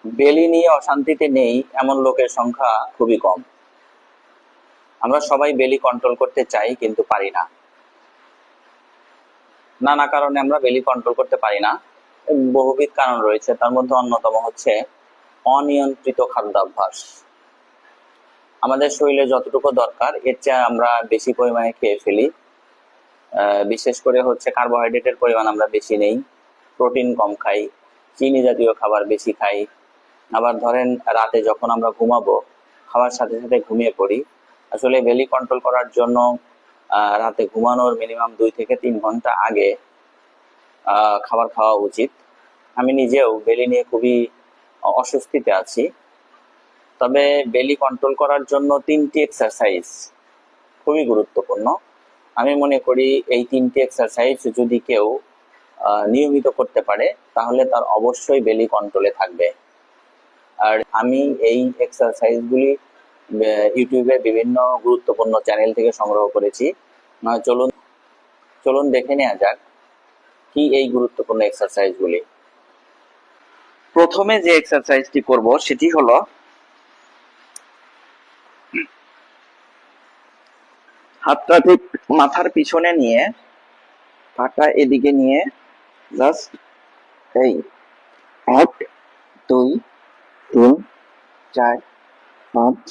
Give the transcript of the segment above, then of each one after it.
বেলি নিয়ে অশান্তিতে নেই এমন লোকের সংখ্যা খুবই কম। আমরা সবাই বেলি কন্ট্রোল করতে চাই কিন্তু পারি না। নানা কারণে আমরা বেলি কন্ট্রোল করতে পারি না। বহুবিধ কারণ রয়েছে, তার মধ্যে অন্যতম হচ্ছে অনিয়ন্ত্রিত খাদ্যাভ্যাস। আমাদের শরীরে যতটুকু দরকার এর চেয়ে আমরা বেশি পরিমাণে খেয়ে ফেলি। বিশেষ করে হচ্ছে কার্বোহাইড্রেটের পরিমাণ আমরা বেশি নেই, প্রোটিন কম খাই, চিনি জাতীয় খাবার বেশি খাই। আবার ধরেন রাতে যখন আমরা ঘুমাবো, খাওয়ার সাথে সাথে ঘুমিয়ে পড়ি। আসলে বেলি কন্ট্রোল করার জন্য রাতে ঘুমানোর মিনিমাম 2 থেকে 3 ঘন্টা আগে খাবার খাওয়া উচিত। আমি নিজেও বেলি নিয়ে খুবই অস্বস্তিতে আছি। তবে বেলি কন্ট্রোল করার জন্য 3টি এক্সারসাইজ খুবই গুরুত্বপূর্ণ। আমি মনে করি এই 3টি এক্সারসাইজ যদি কেউ নিয়মিত করতে পারে তাহলে তার অবশ্যই বেলি কন্ট্রোলে থাকবে। আর আমি এই এক্সারসাইজগুলি ইউটিউবে বিভিন্ন গুরুত্বপূর্ণ চ্যানেল থেকে সংগ্রহ করেছি। চলুন চলুন দেখে নেওয়া যাক কি এই গুরুত্বপূর্ণ এক্সারসাইজগুলি। প্রথমে যে এক্সারসাইজটি করব সেটি হলো হাতটা ঠিক মাথার পিছনে নিয়ে পাটা এদিকে নিয়ে জাস্ট এই 1 2 3 4 5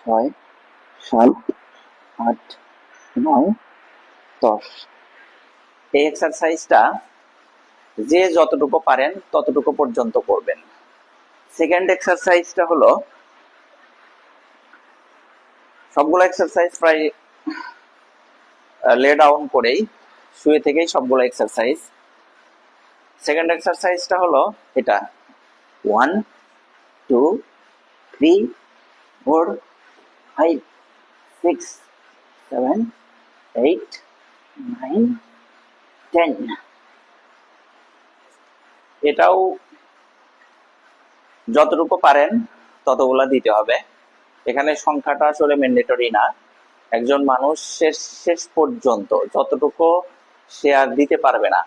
6 7 8 9 10। এই এক্সারসাইজটা যে যতটুকু পারেন ততটুকু পর্যন্ত করবেন। সেকেন্ড এক্সারসাইজটা হলো, সবগুলো এক্সারসাইজ প্রায় লে ডাউন করেই, শুয়ে থেকেই সবগুলো এক্সারসাইজ। সেকেন্ড এক্সারসাইজটা হলো এটা 1 2 3 4 5 6 7 8 9 10। এটাও যতটুকু পারেন ততগুলা দিতে হবে। এখানে সংখ্যাটা আসলে ম্যান্ডেটরি না। একজন মানুষ শেষ পর্যন্ত যতটুকু সে আর দিতে পারবে না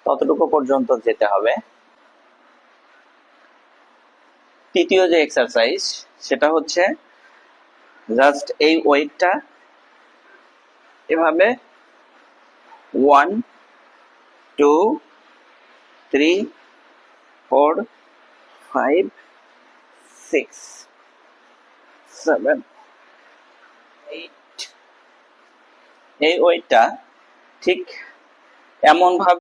ততটুকু পর্যন্ত যেতে হবে। তৃতীয় যে এক্সারসাইজ সেটা হচ্ছে জাস্ট এই ওয়েটটা এভাবে 1 2 3 4 5 6 7 8, এই ওয়েটটা ঠিক এমন ভাবে